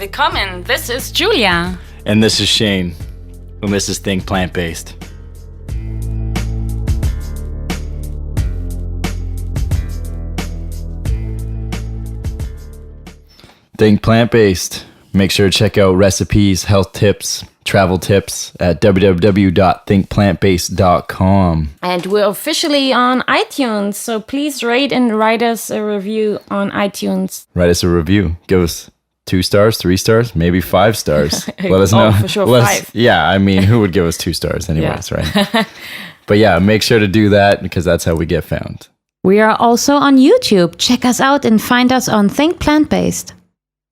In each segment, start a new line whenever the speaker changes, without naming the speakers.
Willkommen, this is Julia.
And this is Shane. And this is Think Plant-Based. Think Plant-Based. Make sure to check out recipes, health tips, travel tips at www.thinkplantbased.com.
And we're officially on iTunes, so please rate and write us a review on iTunes.
Write us a review. Give us 2 stars, 3 stars, maybe 5 stars. Let us know.
Oh, for sure, 5.
Yeah, I mean, who would give us 2 stars anyways, right? But yeah, make sure to do that because that's how we get found.
We are also on YouTube. Check us out and find us on Think Plant-Based.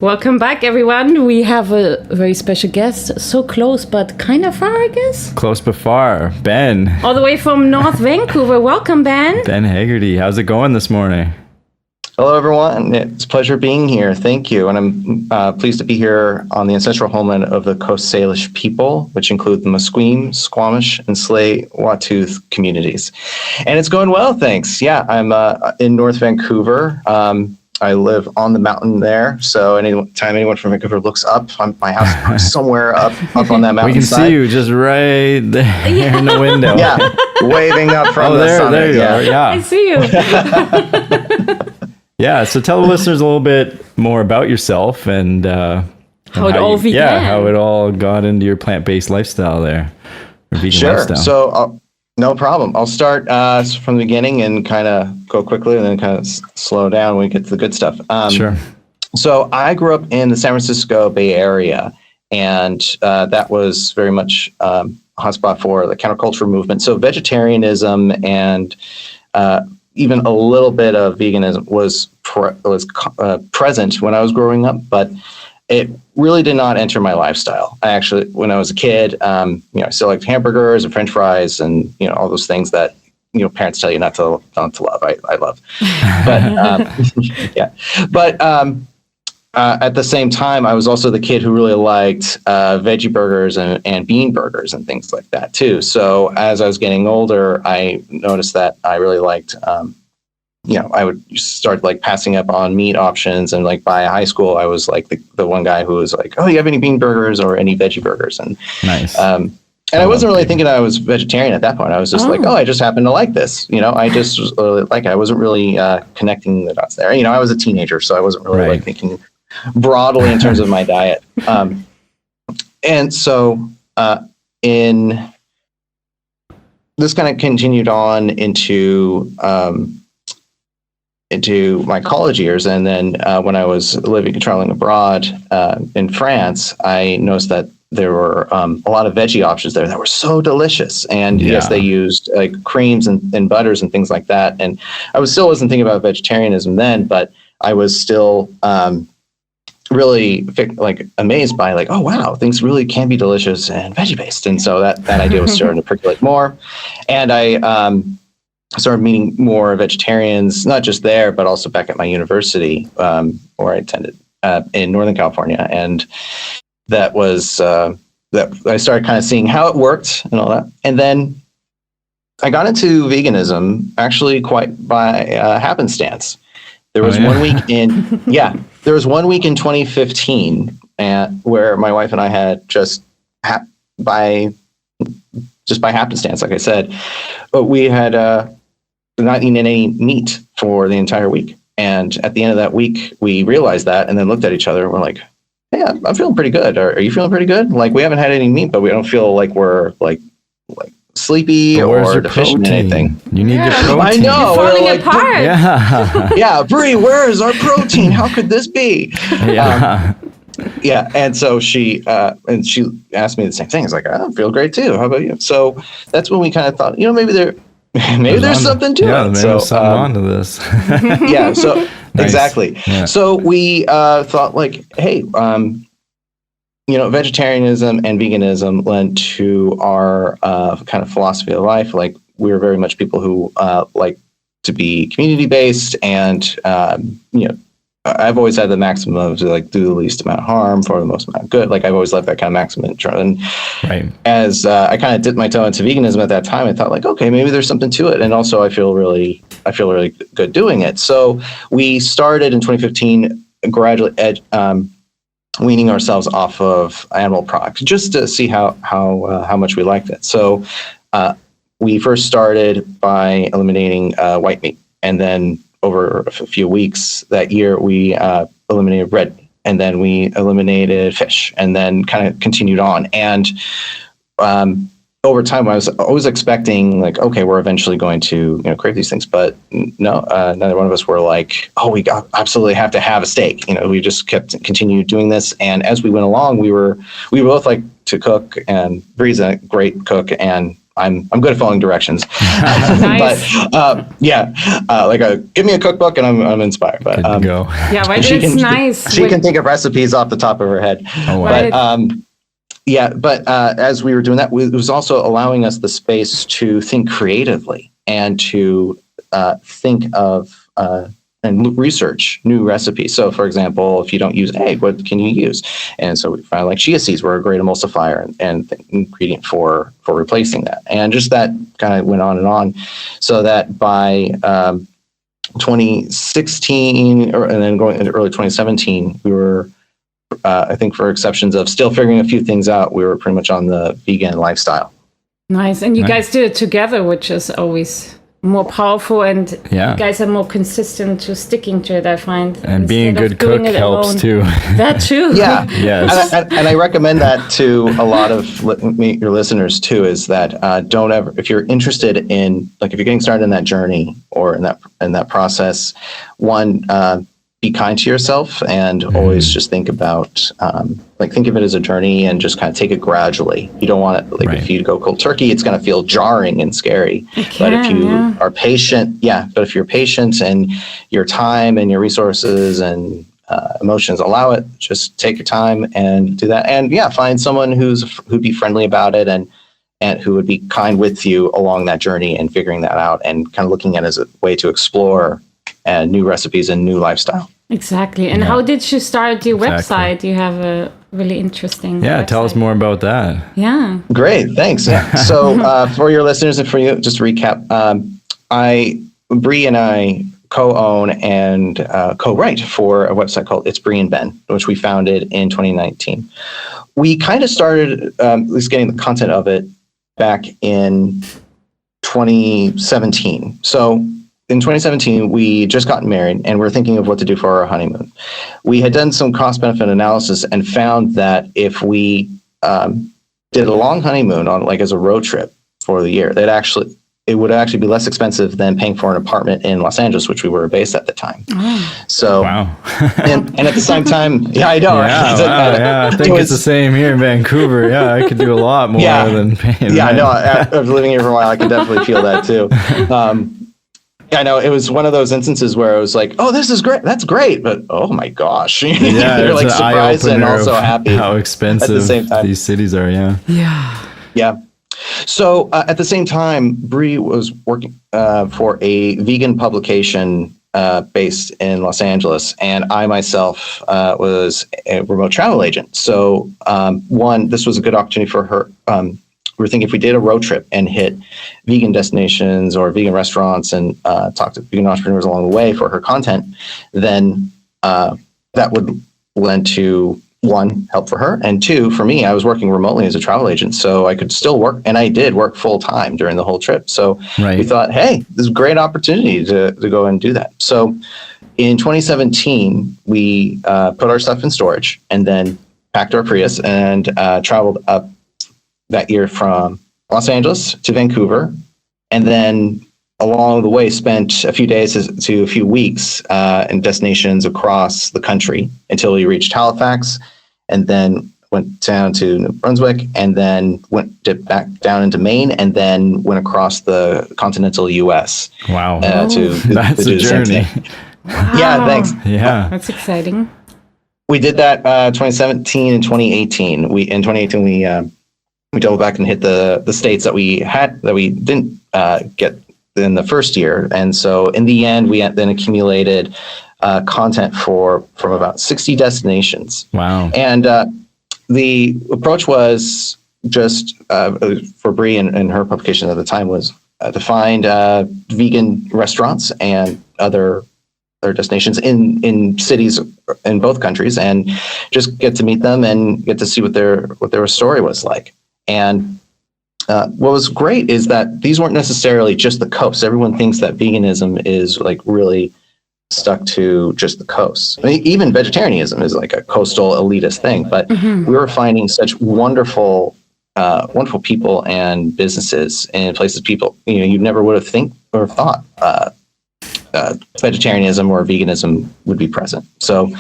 Welcome back, everyone. We have a very special guest, so close but kind of far, I guess.
Close but far, Ben.
All the way from North Vancouver. Welcome, Ben.
Ben Hagerty. How's it going this morning?
Hello, everyone. It's a pleasure being here. Thank you. And I'm pleased to be here on the ancestral homeland of the Coast Salish people, which include the Musqueam, Squamish, and Tsleil-Waututh communities. And it's going well, thanks. Yeah, I'm in North Vancouver. I live on the mountain there, so anytime anyone from Vancouver looks up, my house is somewhere up on that mountain.
We can see you just right there in the window.
Yeah, waving up from the summit.
There you are. Yeah,
I see you.
Yeah, so tell the listeners a little bit more about yourself and
how it all began.
Yeah, how it all got into your plant-based lifestyle there.
Sure.
Lifestyle.
So no problem. I'll start from the beginning and kind of go quickly and then kind of slow down when we get to the good stuff.
Sure.
So I grew up in the San Francisco Bay Area, and that was very much a hotspot for the counterculture movement. So vegetarianism and even a little bit of veganism was present when I was growing up, but it really did not enter my lifestyle. I actually, when I was a kid, I still liked hamburgers and French fries and all those things that parents tell you not to love. I love, but yeah. But at the same time, I was also the kid who really liked veggie burgers and bean burgers and things like that too. So as I was getting older, I noticed that I really liked. I would start like passing up on meat options, and like by high school, I was like the one guy who was like, "Oh, you have any bean burgers or any veggie burgers?" And
nice.
And I wasn't really thinking I was vegetarian at that point. I was just like, "Oh, I just happen to like this." I just was like, I wasn't really connecting the dots there. I was a teenager, so I wasn't really like thinking broadly in terms of my diet. And so in this kind of continued on into my college years. And then when I was traveling abroad in France, I noticed that there were a lot of veggie options there that were so delicious. And yes, they used like creams and butters and things like that. And I still wasn't thinking about vegetarianism then, but I was still really like amazed by like, oh, wow, things really can be delicious and veggie based. And so that idea was starting to percolate more. And I started meeting more vegetarians, not just there, but also back at my university where I attended in Northern California. And that was that I started kind of seeing how it worked and all that. And then I got into veganism actually quite by happenstance. There was 1 week in, there was 1 week in 2015 where my wife and I had just by happenstance, like I said, but we had not eaten any meat for the entire week. And at the end of that week, we realized that and then looked at each other and we're like, hey, I'm feeling pretty good. Are you feeling pretty good? Like, we haven't had any meat, but we don't feel like we're like sleepy or deficient in anything.
You need your protein.
I know.
You're falling apart.
Yeah, Brie, where is our protein? How could this be? And so she asked me the same thing. It's like, I feel great too. How about you? So that's when we kind of thought, maybe there's something to it.
Yeah, maybe there's something onto this.
So
nice.
Exactly. Yeah. So we thought like, hey, vegetarianism and veganism lent to our kind of philosophy of life. Like, we were very much people who like to be community based, and I've always had the maximum of like do the least amount of harm for the most amount of good. Like, I've always loved that kind of maximum. And as I kind of dipped my toe into veganism at that time, I thought like, okay, maybe there's something to it. And also I feel really good doing it. So we started in 2015 gradually weaning ourselves off of animal products just to see how much we liked it. So we first started by eliminating white meat, and then over a few weeks that year, we eliminated red meat, and then we eliminated fish, and then kind of continued on. And over time, I was always expecting, like, okay, we're eventually going to crave these things, but no, neither one of us were like, oh, we absolutely have to have a steak. We just continued doing this, and as we went along, we both like to cook, and Bree's a great cook, and I'm good at following directions.
Nice.
But give me a cookbook and I'm inspired. But
Good to go.
Yeah, but it's nice.
She can think of recipes off the top of her head.
Oh, wow.
But as we were doing that, it was also allowing us the space to think creatively and to think of and research new recipes. So, for example, if you don't use egg, what can you use? And so we found like chia seeds were a great emulsifier and the ingredient for replacing that. And just that kind of went on and on, so that by 2016 and then going into early 2017, we were, I think for exceptions of still figuring a few things out, we were pretty much on the vegan lifestyle.
Nice. And you guys do it together, which is always more powerful, and you guys are more consistent to sticking to it, I find.
And being a good cook helps too.
That too.
Yeah.
Yes.
And I recommend that to a lot of your listeners too, is that don't ever, if you're interested in, like, if you're getting started in that journey or in that process, one, be kind to yourself, and always just think about, think of it as a journey and just kind of take it gradually. You don't want it, if you go cold turkey, it's going to feel jarring and scary. But if you are patient, but if you're patient and your time and your resources and emotions allow it, just take your time and do that. And find someone who'd be friendly about it and who would be kind with you along that journey and figuring that out and kind of looking at it as a way to explore and new recipes and new lifestyle.
Exactly. And how did you start your website? You have a really interesting website.
Tell us more about that.
Yeah.
Great, thanks. So for your listeners and for you, just to recap, Bree and I co-own and co-write for a website called It's Bree and Ben, which we founded in 2019. We kind of started at least getting the content of it back in 2017. So in 2017, we just gotten married and we're thinking of what to do for our honeymoon. We had done some cost benefit analysis and found that if we did a long honeymoon on as a road trip for the year, it would actually be less expensive than paying for an apartment in Los Angeles, which we were based at the time. Oh. So, wow. and at the same time, I know.
I think it's the same here in Vancouver. Yeah, I could do a lot more than paying.
Yeah, I know. After living here for a while, I could definitely feel that too. I know, it was one of those instances where I was like, "Oh, this is great. That's great," but oh my gosh, you're like surprised and also happy.
How expensive at the same time these cities are.
Yeah. So at the same time, Bree was working for a vegan publication based in Los Angeles, and I myself was a remote travel agent. So this was a good opportunity for her. We were thinking if we did a road trip and hit vegan destinations or vegan restaurants and talk to vegan entrepreneurs along the way for her content, then that would lend to, one, help for her, and two, for me, I was working remotely as a travel agent, so I could still work, and I did work full time during the whole trip. So we thought, hey, this is a great opportunity to go and do that. So in 2017, we put our stuff in storage and then packed our Prius and traveled up that year from Los Angeles to Vancouver, and then along the way spent a few days to a few weeks in destinations across the country until we reached Halifax, and then went down to New Brunswick, and then dipped back down into Maine, and then went across the continental U.S.
Wow.
That's
a journey.
Wow.
Yeah, thanks.
Yeah.
That's exciting.
We did that 2017 and 2018. In 2018, we doubled back and hit the states that we didn't get in the first year. And so in the end, we then accumulated content from about 60 destinations.
Wow.
And the approach was just for Bree and her publication at the time was to find vegan restaurants and other their destinations in cities in both countries, and just get to meet them and get to see what their story was like. And what was great is that these weren't necessarily just the coast. Everyone thinks that veganism is like really stuck to just the coast. I mean, even vegetarianism is like a coastal elitist thing, but we were finding such wonderful people and businesses and places people, you never would have thought vegetarianism or veganism would be present. So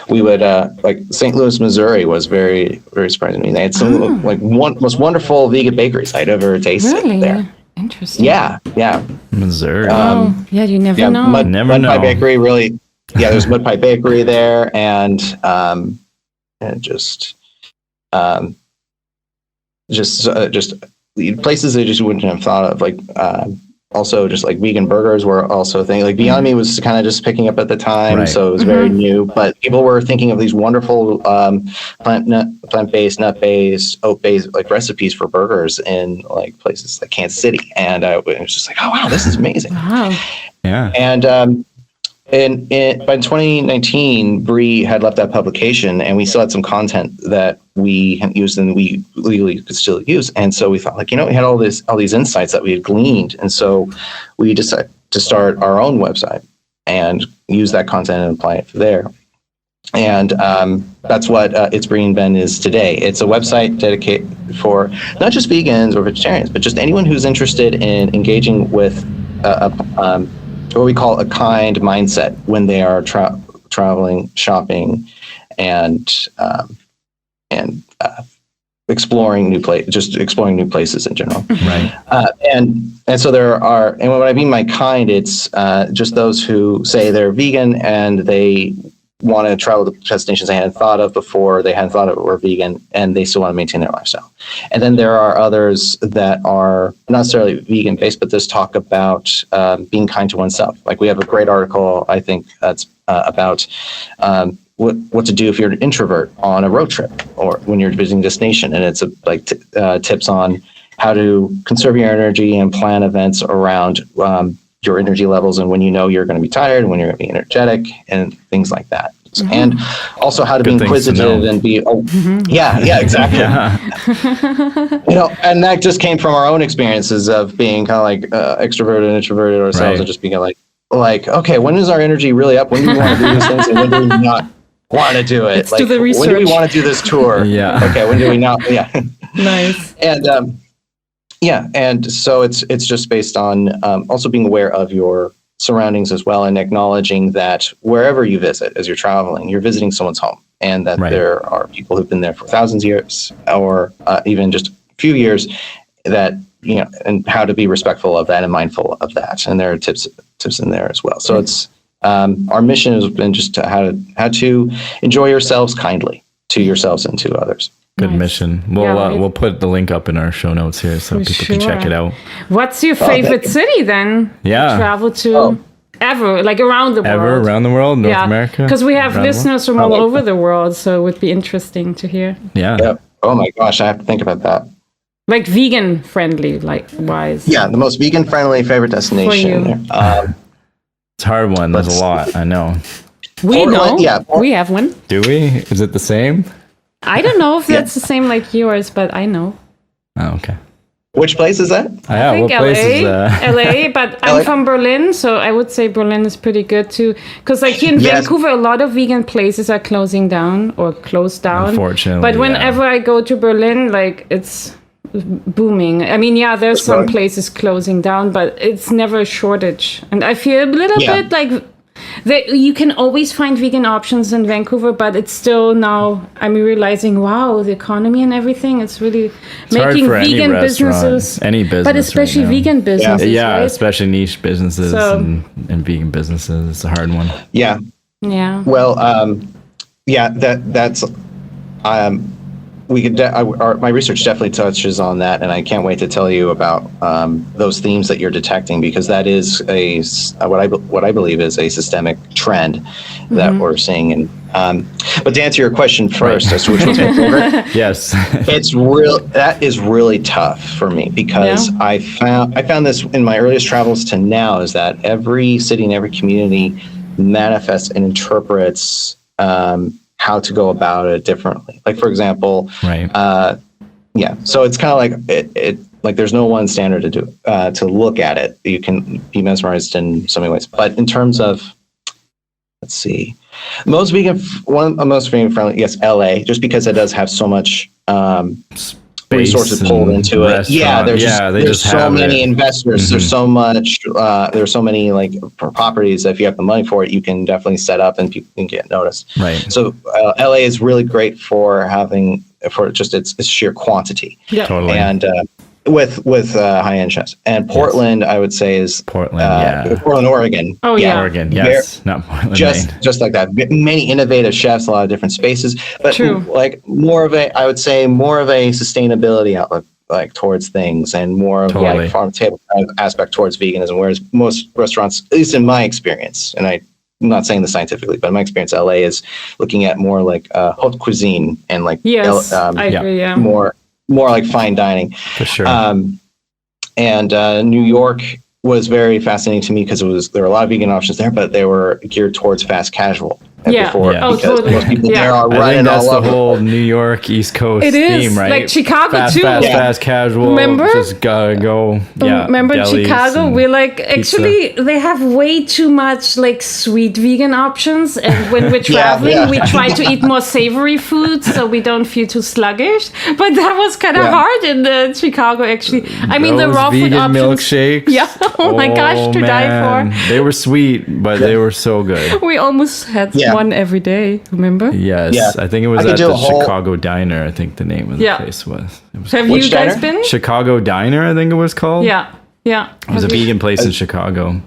we would like St. Louis, Missouri was very, very surprising to me. They had some like most wonderful vegan bakeries I'd ever tasted there.
Interesting.
Yeah.
Missouri.
You never know.
Never know.
Mud Pie Bakery, really. Yeah, there's Mud Pie Bakery there, and just places they just wouldn't have thought of. Like also just like vegan burgers were also a thing. Like Beyond Meat was kind of just picking up at the time,
right.
So it was very new. But people were thinking of these wonderful plant-based, nut-based, oat-based like recipes for burgers in like places like Kansas City, and it was just like, oh wow, this is amazing.
Wow.
Yeah.
And by 2019, Bree had left that publication, and we still had some content that we had used and we legally could still use. And so we thought, like, we had all these insights that we had gleaned, and so we decided to start our own website and use that content and apply it there. And that's what It's Bree and Ben is today. It's a website dedicated for not just vegans or vegetarians, but just anyone who's interested in engaging with what we call a kind mindset when they are traveling, shopping, and exploring new places in general.
Right.
And so there are, and when I mean my kind, it's just those who say they're vegan and they want to travel to destinations they hadn't thought of before, they hadn't thought of were vegan, and they still want to maintain their lifestyle. And then there are others that are not necessarily vegan based, but just talk about being kind to oneself. Like we have a great article, I think, that's about what to do if you're an introvert on a road trip or when you're visiting a destination. And it's tips on how to conserve your energy and plan events around your energy levels and when you're going to be tired and when you're going to be energetic and things like that. Mm-hmm. And also how to be inquisitive and be, yeah, exactly. And that just came from our own experiences of being kind of like extroverted and introverted ourselves, right. And just being like, okay, when is our energy really up? When do we want to do these things? And when do we not want to do it?
Let's do the research.
When do we want to do this tour?
Yeah.
Okay, when do we not? Yeah.
Nice.
And, and so it's just based on also being aware of your surroundings as well, and acknowledging that wherever you visit as you're traveling, you're visiting someone's home, and that there are people who've been there for thousands of years or even just a few years, that and how to be respectful of that and mindful of that. And there are tips in there as well. So it's our mission has been just how to enjoy yourselves kindly to yourselves and to others.
Good mission. We'll put the link up in our show notes here so people can check it out.
What's your favorite city then?
Yeah.
Travel to ever, like around the world.
Ever around the world, North America?
Because we have listeners from all over the world, so it would be interesting to hear.
Yeah.
Oh my gosh, I have to think about that.
Like vegan friendly, like wise.
Yeah, the most vegan friendly favorite destination.
For you.
It's a hard one. There's a lot. I know.
We know. Yeah. We have one.
Do we? Is it the same?
I don't know if that's the same like yours, but I know.
Oh, okay.
Which place is that?
I think LA, but I'm from Berlin, so I would say Berlin is pretty good too. Because like here in Vancouver, a lot of vegan places are closing down or closed down.
Unfortunately.
But whenever I go to Berlin, like it's booming. I mean, there's some places closing down, but it's never a shortage. And I feel a little bit like you can always find vegan options in Vancouver, but it's still now I'm realizing, wow, the economy and everything, it's really making vegan businesses,
any business,
but especially vegan businesses.
Yeah,
right?
Especially niche businesses and vegan businesses. It's a hard one.
Yeah.
Yeah.
Well, that's we could. My research definitely touches on that, and I can't wait to tell you about those themes that you're detecting, because that is what I believe is a systemic trend that we're seeing. And but to answer your question first, as to which one's my favorite,
yes,
it's real. That is really tough for me, because I found this in my earliest travels to now, is that every city and every community manifests and interprets how to go about it differently. Like, for example,
Right.
So it's kind of like it like there's no one standard to do to look at it. You can be mesmerized in so many ways. But in terms of, let's see, most vegan friendly, yes, LA, just because it does have so much resources pulled into it. Yeah, there's so many investors. Mm-hmm. There's so much. There's so many like properties that if you have the money for it, you can definitely set up and people can get noticed.
Right.
So LA is really great for just its sheer quantity.
Yeah, totally.
And with high end chefs. And Portland, I would say, is Portland, Oregon.
Oh yeah,
Oregon. Yes, not Portland.
Just like that. Many innovative chefs, a lot of different spaces, but
True.
Like more of a sustainability outlook, like towards things, and more of like farm table aspect towards veganism. Whereas most restaurants, at least in my experience, and I'm not saying this scientifically, but in my experience, LA is looking at more like haute cuisine and like
I agree. Yeah,
more like fine dining.
For sure.
And New York was very fascinating to me because there were a lot of vegan options there, but they were geared towards fast casual. Because
totally.
Most people there are running all over.
That's the whole New York East Coast theme, right?
Like Chicago too.
Fast casual.
Remember?
Just gotta go. Yeah.
Remember Chicago? We're like, actually, they have way too much like sweet vegan options. And when we're traveling, we try to eat more savory foods so we don't feel too sluggish. But that was kind of hard in Chicago, actually. I mean, the raw food options.
Milkshakes.
Yeah. Oh my gosh, to die for.
They were sweet, but they were so good.
We almost had one every day, remember?
Yes. Yeah. I think it was at the Chicago Diner, I think the name of the place was.
Have you guys been?
Chicago Diner, I think it was called.
Yeah.
It was a vegan place in Chicago.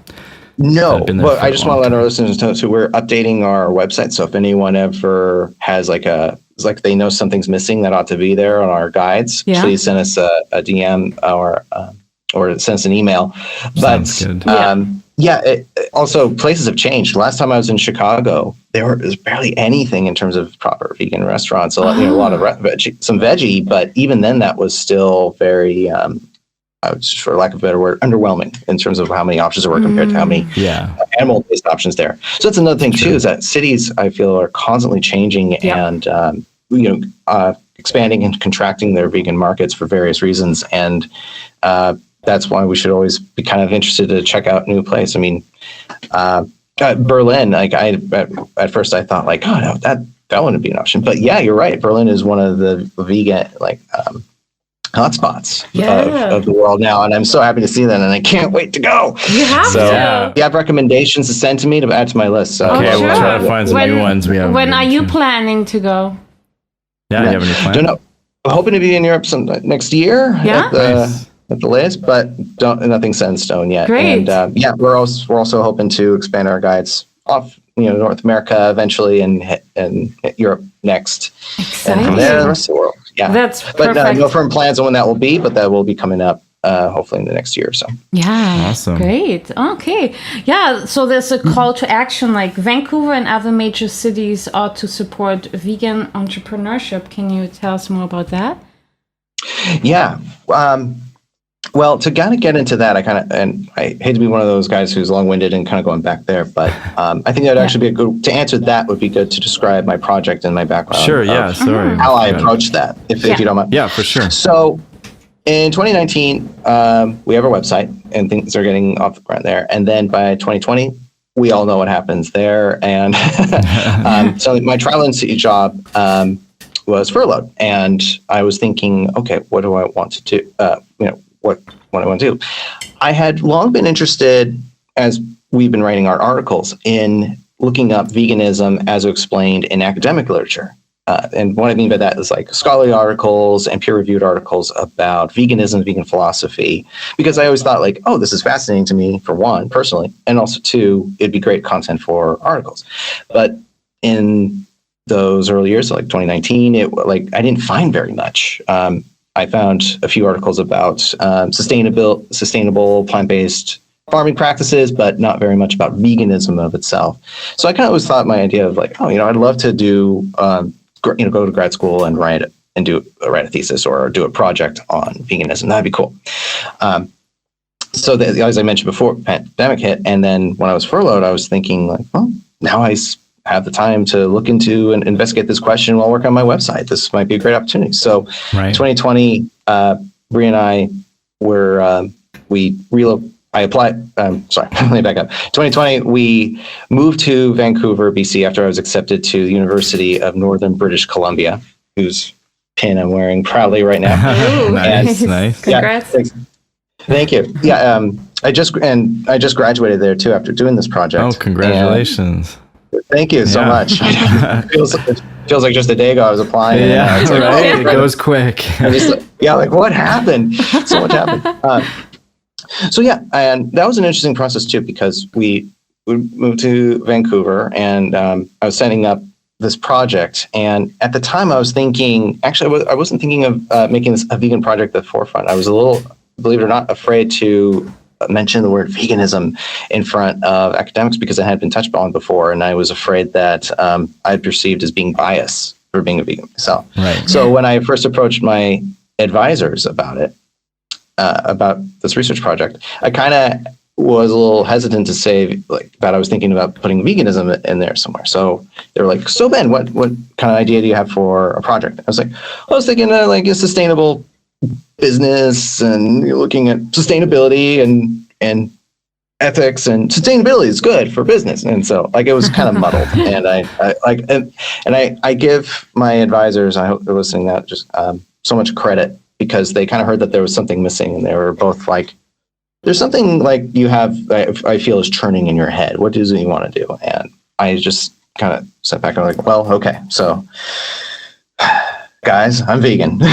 No, but I just want to let our listeners know, so we're updating our website. So if anyone ever has they know something's missing that ought to be there on our guides, please send us a DM or send us an email.
Sounds good.
Also, places have changed. Last time I was in Chicago, there was barely anything in terms of proper vegan restaurants. A lot of some veggie, but even then, that was still very, for lack of a better word, underwhelming in terms of how many options there were compared to how many animal-based options there. So that's another thing too, is that cities, I feel, are constantly changing and expanding and contracting their vegan markets for various reasons, and that's why we should always be kind of interested to check out new place. I mean, Berlin, like at first I thought like, oh no, that wouldn't be an option. But yeah, you're right. Berlin is one of the vegan hotspots of the world now, and I'm so happy to see that, and I can't wait to go.
You have to.
You have recommendations to send to me to add to my list. So
we'll try to find some new ones.
When are you planning to go?
Yeah, you have any plans?
Don't know. I'm hoping to be in Europe next year.
Yeah.
At the latest, but nothing set in stone yet.
Great.
And we're also hoping to expand our guides off, North America eventually, and hit Europe next.
Exciting.
And from there, the rest of the world. Yeah,
that's perfect.
But no firm plans on when that will be, but that will be coming up hopefully in the next year or so.
Yeah,
awesome.
Great. Okay. Yeah. So there's a call to action, like Vancouver and other major cities ought to support vegan entrepreneurship. Can you tell us more about that?
Yeah. Well, to kind of get into that, I hate to be one of those guys who's long-winded and kind of going back there, but I think that would actually be to answer that would be good to describe my project and my background.
Sure, yeah, sorry.
How I approach that, if you don't mind.
Yeah, for sure.
So in 2019, we have our website and things are getting off the ground there. And then by 2020, we all know what happens there. And so my trial and see job was furloughed. And I was thinking, okay, what do I want to do? What I want to do. I had long been interested, as we've been writing our articles, in looking up veganism as explained in academic literature. And what I mean by that is like scholarly articles and peer-reviewed articles about veganism, vegan philosophy, because I always thought like, oh, this is fascinating to me, for one, personally, and also two, it'd be great content for articles. But in those early years, so like 2019, I didn't find very much. I found a few articles about sustainable plant-based farming practices, but not very much about veganism of itself. So I kind of always thought my idea of like, I'd love to do, go to grad school and write a thesis or do a project on veganism. That'd be cool. so that, as I mentioned before, pandemic hit, and then when I was furloughed, I was thinking like, well, now I have the time to look into and investigate this question while working on my website. This might be a great opportunity. So, 2020, Bree and I were I applied. Sorry, let me back up. 2020, we moved to Vancouver, BC, after I was accepted to the University of Northern British Columbia, whose pin I'm wearing proudly right now.
Ooh,
Nice.
Congrats.
Yeah, thank you. Yeah, I just graduated there too after doing this project.
Oh, congratulations!
Thank you so much. It feels like just a day ago I was applying.
Yeah,
it's like,
right. It goes quick.
Like what happened? So much happened. So yeah, and that was an interesting process too, because we moved to Vancouver, and I was setting up this project. And at the time, I was thinking, actually, I wasn't thinking of making this a vegan project at the forefront. I was a little, believe it or not, afraid to mention the word veganism in front of academics because it had been touched on before, and I was afraid that I'd perceived as being biased for being a vegan myself.
Right.
So when I first approached my advisors about it, about this research project, I kind of was a little hesitant to say like that I was thinking about putting veganism in there somewhere. So they were like, "So Ben, what kind of idea do you have for a project?" I was like, "I was thinking like a sustainable business, and you're looking at sustainability and ethics, and sustainability is good for business." And so like it was kind of muddled. And I give my advisors, I hope they're listening, that just so much credit, because they kind of heard that there was something missing, and they were both like, there's something like you have, I feel, is churning in your head. What is it you want to do? And I just kind of sat back and was like, well, okay, so guys, I'm vegan. So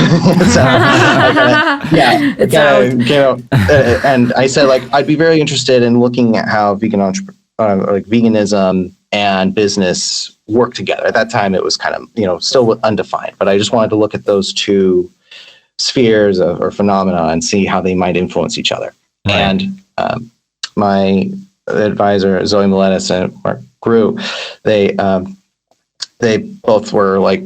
and I said, like, I'd be very interested in looking at how veganism and business work together. At that time, it was kind of, still undefined, but I just wanted to look at those two spheres or phenomena and see how they might influence each other. Right. And my advisor, Zoe Miletus and Mark Grew, they both were like,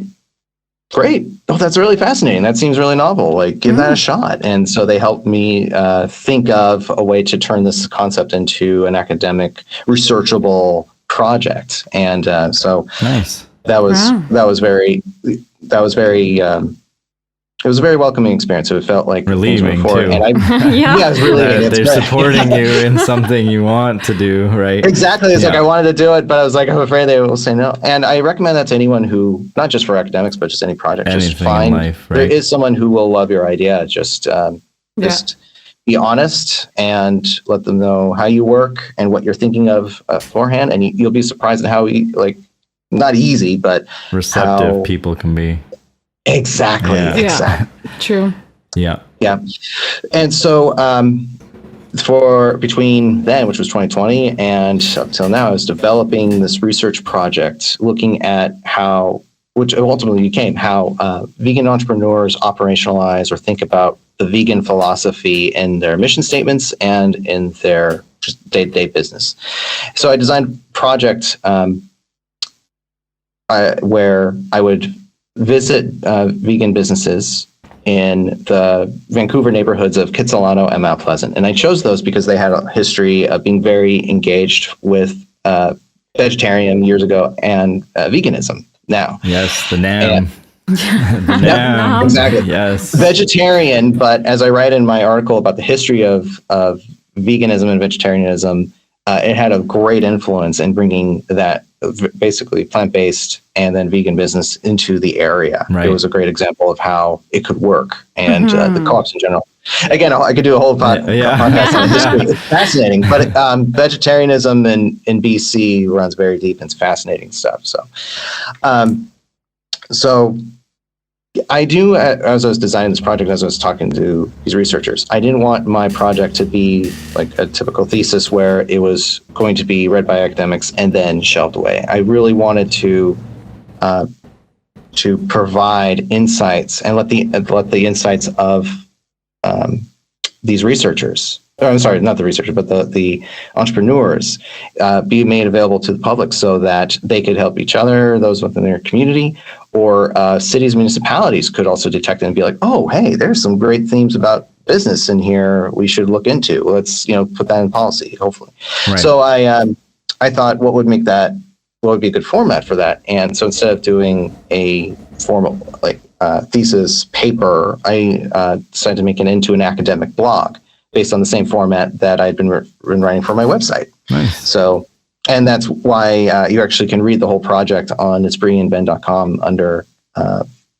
great. Oh, that's really fascinating. That seems really novel. Like, give that a shot. And so they helped me think of a way to turn this concept into an academic, researchable project. And so
nice.
That was very it was a very welcoming experience. So it felt like
relieving too.
And it was relieving.
They're supporting you in something you want to do, right?
Exactly. It's like I wanted to do it, but I was like, I'm afraid they will say no. And I recommend that to anyone who, not just for academics, but just any project.
Anything
just find
in life, right?
There is someone who will love your idea. Just be honest and let them know how you work and what you're thinking of beforehand, and you'll be surprised at how not easy, but
receptive people can be.
Exactly.
True.
Yeah.
And so for between then, which was 2020, and up till now, I was developing this research project looking at which ultimately became how vegan entrepreneurs operationalize or think about the vegan philosophy in their mission statements and in their just day-to-day business. So I designed a project where I would visit vegan businesses in the Vancouver neighborhoods of Kitsilano and Mount Pleasant. And I chose those because they had a history of being very engaged with vegetarian years ago and veganism now. Yes,
the NAM.
The NAM. Exactly.
Yes.
Vegetarian, but as I write in my article about the history of veganism and vegetarianism, it had a great influence in bringing that basically plant-based and then vegan business into the area. Right. It was a great example of how it could work, and the co-ops in general. Again, I could do a whole podcast on history. It's fascinating, but vegetarianism in BC runs very deep, and it's fascinating stuff. So I do, as I was designing this project, as I was talking to these researchers, I didn't want my project to be like a typical thesis where it was going to be read by academics and then shelved away. I really wanted to provide insights and let the insights of these researchers, I'm sorry, not the researchers, but the entrepreneurs be made available to the public so that they could help each other, those within their community, or cities, municipalities could also detect it and be like, oh, hey, there's some great themes about business in here we should look into. Let's, put that in policy, hopefully.
Right.
So I thought, what would be a good format for that? And so instead of doing a formal thesis paper, I decided to make it into an academic blog based on the same format that I'd been writing for my website.
Nice.
So, and that's why you actually can read the whole project on itsbrilliantben.com under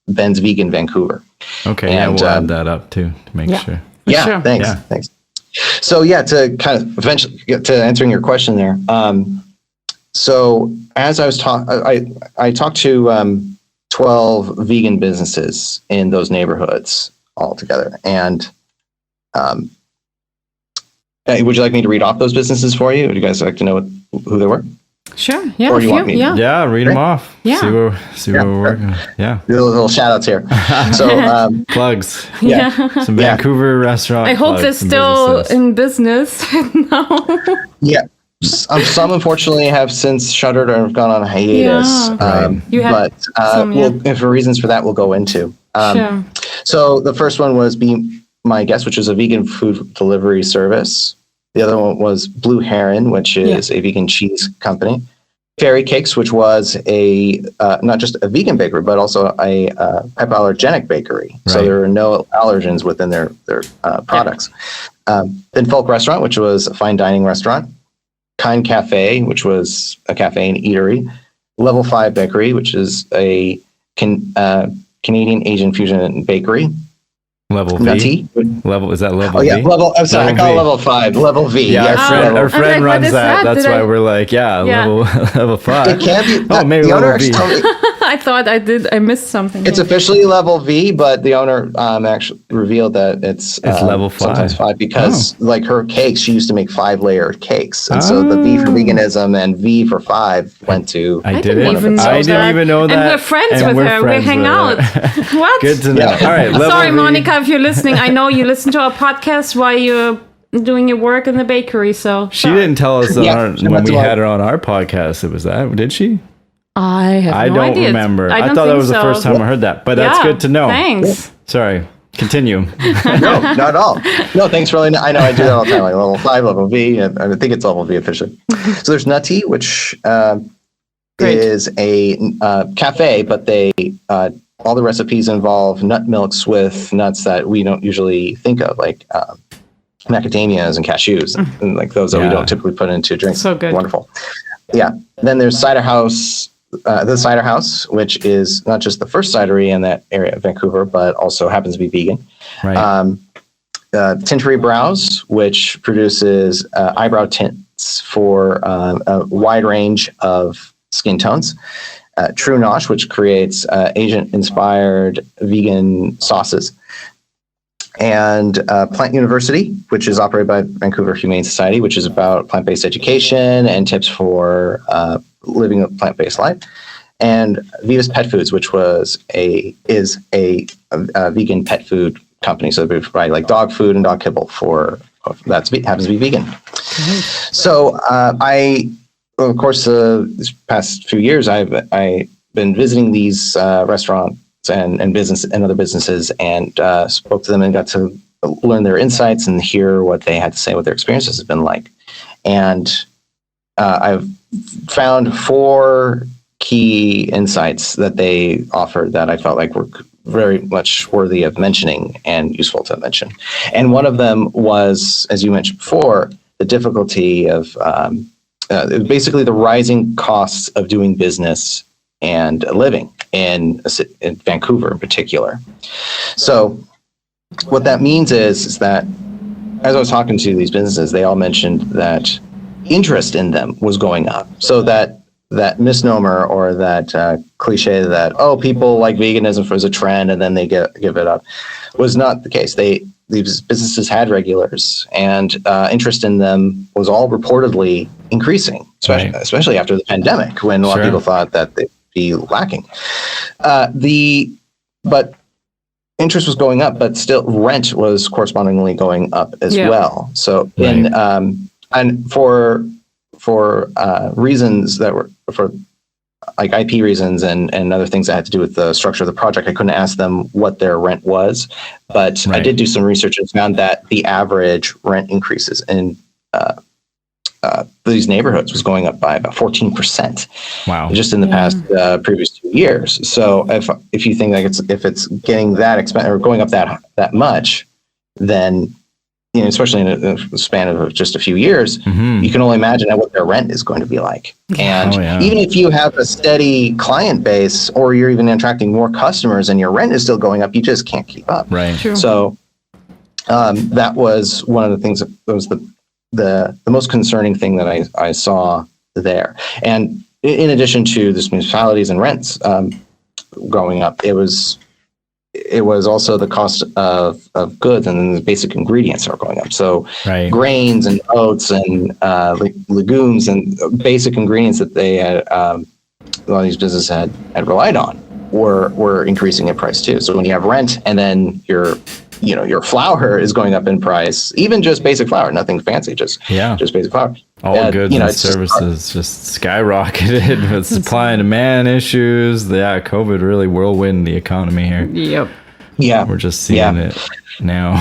Ben's Vegan Vancouver.
Okay, and we'll add that up too to make sure.
Yeah,
sure.
Thanks. So to kind of eventually get to answering your question there. So as I was I talked to 12 vegan businesses in those neighborhoods all together, and would you like me to read off those businesses for you? Would you guys like to know who they were?
Sure. Yeah.
Or do you want me?
Yeah, read them off.
Yeah.
See where we're working. Yeah.
Little shout outs here. So
plugs.
Yeah.
Some Vancouver restaurant.
I hope they're still in business now.
Yeah. Some unfortunately have since shuttered or have gone on hiatus.
Yeah.
But for reasons for that, we'll go into.
Sure.
So the first one was Be My Guest, which was a vegan food delivery service. The other one was Blue Heron, which is a vegan cheese company. Fairy Cakes, which was a not just a vegan bakery, but also a hypoallergenic bakery. Right. So there are no allergens within their products. Then Folk Restaurant, which was a fine dining restaurant. Kind Cafe, which was a cafe and eatery. Level 5 Bakery, which is a Canadian Asian fusion bakery.
Level V.
Nutty.
Is that level?
Oh yeah,
V?
level. I'm sorry, I call it level 5. Level V.
Yeah,
Yes.
our friend runs that. That's why we're like, level 5.
It can't be.
Maybe
the owner
level V.
told me
I thought I missed something.
it's officially level V, but the owner actually revealed that it's
level 5.
Sometimes 5 because like her cakes, she used to make 5-layer cakes, and so the V for veganism and V for 5 went to.
I didn't even know that. And we're friends with her. We hang out. What?
Good to know.
Yeah.
All right.
Sorry, Monica, if you're listening. I know you listen to our podcast while you're doing your work in the bakery. So
she didn't tell us when we had her on our podcast. It was that, did she?
I
don't remember. I thought that was the first time I heard that, but that's good to know.
Thanks.
Sorry. Continue.
No, not at all. No, thanks, really. I know I do that all the time, like level 5, level V. I think it's level V officially. So there's Nutty, which is a cafe, but they all the recipes involve nut milks with nuts that we don't usually think of, like macadamias and cashews, and like those that we don't typically put into drinks.
So good.
Wonderful. Yeah. Then there's Cider House. The Cider House, which is not just the first cidery in that area of Vancouver, but also happens to be vegan.
Right.
Tintory Brows, which produces eyebrow tints for a wide range of skin tones. True Nosh, which creates Asian-inspired vegan sauces. And Plant University, which is operated by Vancouver Humane Society, which is about plant-based education and tips for living a plant-based life. And Vivus Pet Foods, which is a vegan pet food company. So they provide like dog food and dog kibble happens to be vegan. Mm-hmm. So of course, this past few years, I've been visiting these restaurants and business and other businesses, and spoke to them and got to learn their insights and hear what they had to say, what their experiences have been like. And I've found 4 key insights that they offered that I felt like were very much worthy of mentioning and useful to mention. And one of them was, as you mentioned before, the difficulty of basically the rising costs of doing business and living in Vancouver in particular. So what that means is that as I was talking to these businesses, they all mentioned that interest in them was going up. So that misnomer or that cliche that, people like veganism as a trend and then they give it up was not the case. These businesses had regulars, and interest in them was all reportedly increasing, especially after the pandemic, when a lot of people thought that they'd be lacking. But interest was going up, but still rent was correspondingly going up as well. So and for reasons that were for like IP reasons and other things that had to do with the structure of the project, I couldn't ask them what their rent was. But I did do some research and found that the average rent increases in these neighborhoods was going up by about 14%.
Wow!
Just in the past previous 2 years. So if you think like if it's getting that expensive or going up that much, then especially in a span of just a few years, you can only imagine what their rent is going to be like. And even if you have a steady client base, or you're even attracting more customers, and your rent is still going up, you just can't keep up.
Right.
True.
So that was one of the things that was the most concerning thing that I saw there. And in addition to this municipalities and rents going up, it was also the cost of goods, and then the basic ingredients are going up. So grains and oats and legumes and basic ingredients that they had, a lot of these businesses had relied on were increasing in price too. So when you have rent, and then your flour is going up in price, even just basic flour, nothing fancy, just basic flour.
All goods and services just skyrocketed with supply and demand issues. COVID really whirlwind the economy here.
Yep.
Yeah.
We're just seeing it now.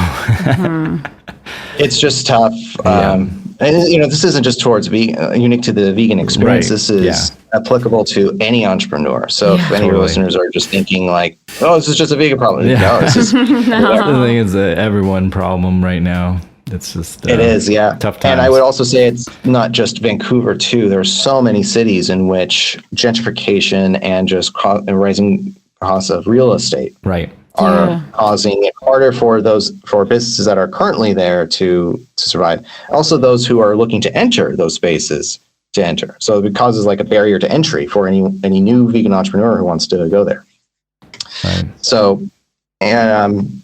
It's just tough. And this isn't just towards unique to the vegan experience. This is applicable to any entrepreneur. So if any of your listeners are just thinking like, "Oh, this is just a vegan problem," no, this is.
I think it's an everyone problem right now. It's just
it is,
tough times.
And I would also say it's not just Vancouver too. There's so many cities in which gentrification and just rising costs of real estate are causing it harder for businesses that are currently there to survive. Also, those who are looking to enter those spaces to enter. So it causes like a barrier to entry for any new vegan entrepreneur who wants to go there.
Right.
So, and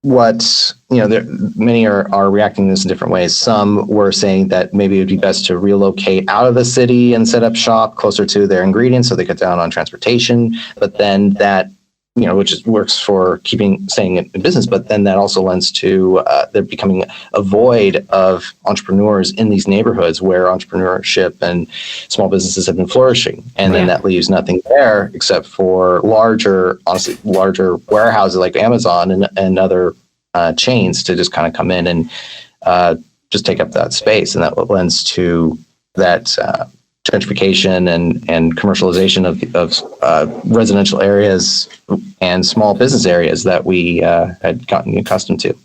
many are reacting to this in different ways. Some were saying that maybe it would be best to relocate out of the city and set up shop closer to their ingredients, so they cut down on transportation. But then that, works for staying in business. But then that also lends to there becoming a void of entrepreneurs in these neighborhoods where entrepreneurship and small businesses have been flourishing. And then that leaves nothing there except for larger warehouses like Amazon and other chains to just kind of come in and just take up that space. And that lends to that gentrification and commercialization of residential areas and small business areas that we had gotten accustomed to.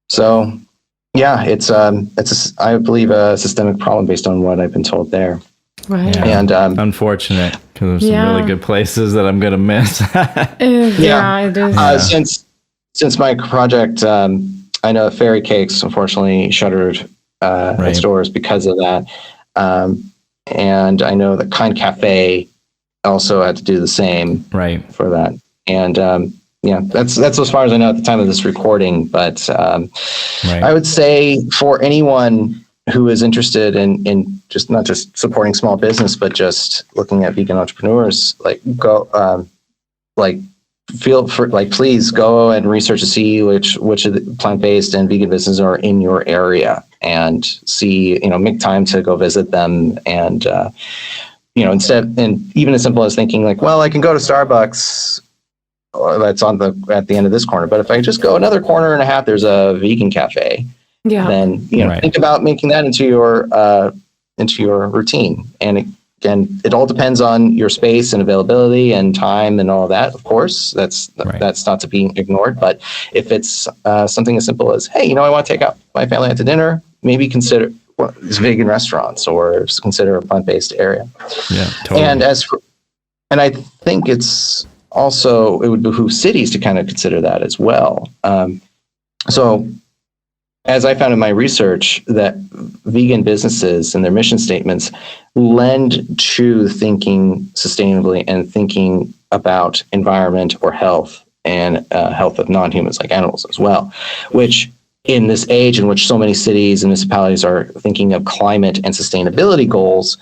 So, it's I believe a systemic problem based on what I've been told there.
Right.
Yeah.
And
unfortunate, because there's some really good places that I'm gonna miss.
It is.
Since my project, I know Fairy Cakes unfortunately shuttered its doors because of that. And I know the Kind Cafe also had to do the same for that. And that's as far as I know at the time of this recording. But I would say for anyone who is interested in just not just supporting small business, but just looking at vegan entrepreneurs, please go and research to see which of the plant-based and vegan businesses are in your area, and see, make time to go visit them. And, and even as simple as thinking like, well, I can go to Starbucks that's at the end of this corner, but if I just go another corner and a half, there's a vegan cafe. Then, think about making that into your routine. And again, it all depends on your space and availability and time and all of that. Of course, that's not to be ignored. But if it's something as simple as, hey, I want to take out my family out to dinner, maybe consider these vegan restaurants, or consider a plant-based area. Yeah, totally. And I think it would behoove cities to kind of consider that as well. So, as I found in my research, that vegan businesses and their mission statements lend to thinking sustainably and thinking about environment or health, and health of non-humans like animals as well, which in this age in which so many cities and municipalities are thinking of climate and sustainability goals,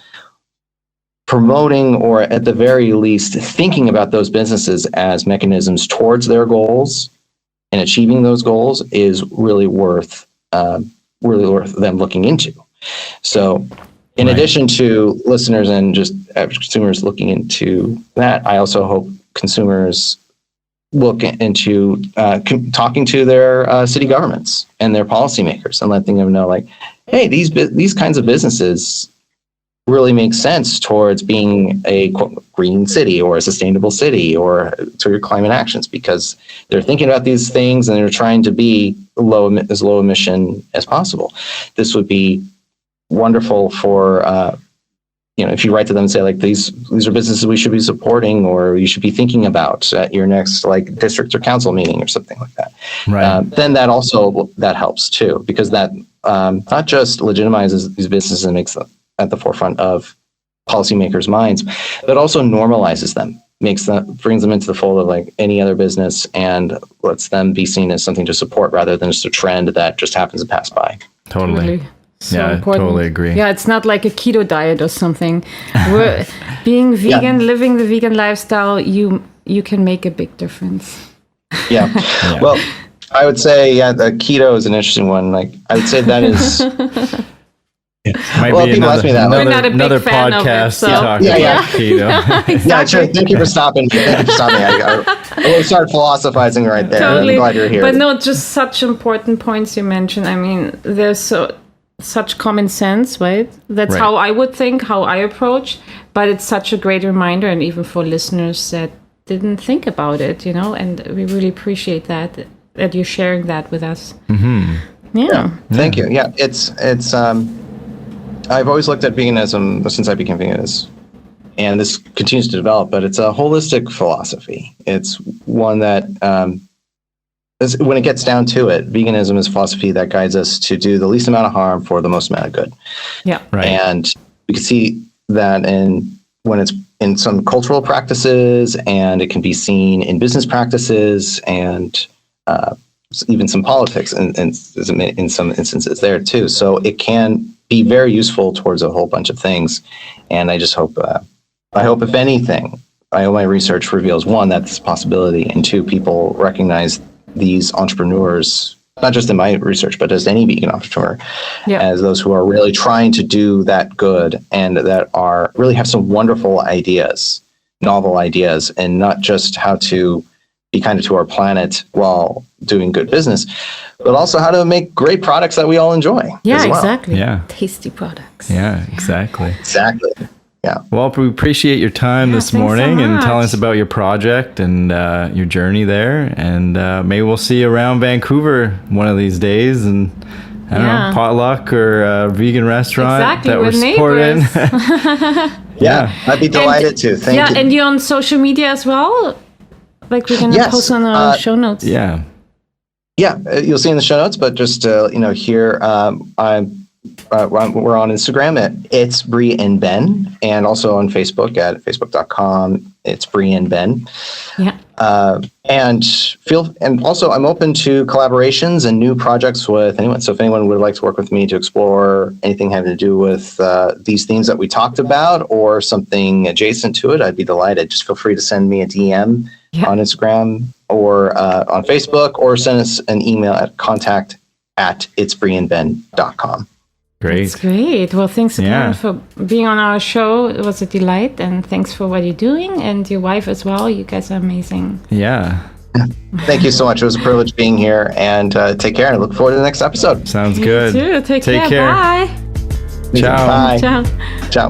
promoting, or at the very least thinking about those businesses as mechanisms towards their goals and achieving those goals is really worth them looking into. So In addition to listeners and just average consumers looking into that, I also hope consumers look into talking to their city governments and their policymakers and letting them know, like, hey, these kinds of businesses really make sense towards being a quote, green city or a sustainable city or to your climate actions, because they're thinking about these things and they're trying to be as low emission as possible. This would be wonderful for if you write to them and say, like, these are businesses we should be supporting or you should be thinking about at your next like district or council meeting or something like that.
Right.
Then that helps too, because that not just legitimizes these businesses and makes them at the forefront of policymakers' minds, but also normalizes them, brings them into the fold of like any other business and lets them be seen as something to support rather than just a trend that just happens to pass by.
Totally.
So
yeah,
important.
I totally agree.
Yeah, it's not like a keto diet or something. We're being vegan, living the vegan lifestyle, you can make a big difference.
Yeah. Well, I would say, the keto is an interesting one. Like, I would say that is...
Might
well,
be
people ask me that.
We're not a big
another
fan
podcast
of it, so.
to talk about keto.
Exactly.
Yeah, sure. Thank you for stopping. I will start philosophizing right there.
Totally.
I'm glad you're here.
But no, just such important points you mentioned. I mean, there's such common sense, right? That's how I would think, how I approach. But it's such a great reminder, and even for listeners that didn't think about it, and we really appreciate that you're sharing that with us.
Mm-hmm.
Yeah.
Thank you. Yeah, it's I've always looked at veganism since I became veganist, and this continues to develop, but it's a holistic philosophy. It's one that, when it gets down to it, veganism is a philosophy that guides us to do the least amount of harm for the most amount of good.
Yeah.
Right.
And we can see that when it's in some cultural practices, and it can be seen in business practices and even some politics in some instances there too. So it can be very useful towards a whole bunch of things. And I just hope, if anything, I hope my research reveals, one, that's a possibility, and two, people recognize these entrepreneurs, not just in my research, but as any vegan entrepreneur, as those who are really trying to do that good and that really have some wonderful ideas, novel ideas, and not just how to be kind to our planet while doing good business, but also how to make great products that we all enjoy.
Yeah,
as well.
exactly.
Yeah.
Tasty products.
Yeah, exactly.
Exactly. Yeah.
Well, we appreciate your time this
thanks
morning
so
and telling
much.
us about your project and your journey there. And maybe we'll see you around Vancouver one of these days, and I don't know, potluck or a vegan restaurant that we're supporting.
Yeah, I'd be delighted to. Thank you.
Yeah, and you're on social media as well? Like we're going to post on our show notes.
Yeah.
Yeah, you'll see in the show notes, but just, here, we're on Instagram at It's Bree and Ben, and also on Facebook at facebook.com. It's Bree and Ben.
Yeah.
And also I'm open to collaborations and new projects with anyone. So if anyone would like to work with me to explore anything having to do with these themes that we talked about or something adjacent to it, I'd be delighted. Just feel free to send me a DM on Instagram or on Facebook, or send us an email at contact@itsbreeandben.com.
Great.
That's great. Well, thanks again for being on our show. It was a delight, and thanks for what you're doing, and your wife as well. You guys are amazing.
Yeah.
Thank you so much. It was a privilege being here, and take care, and I look forward to the next episode.
Sounds
You
good.
too. Take care. Bye.
Ciao.
Bye.
Ciao.
Ciao.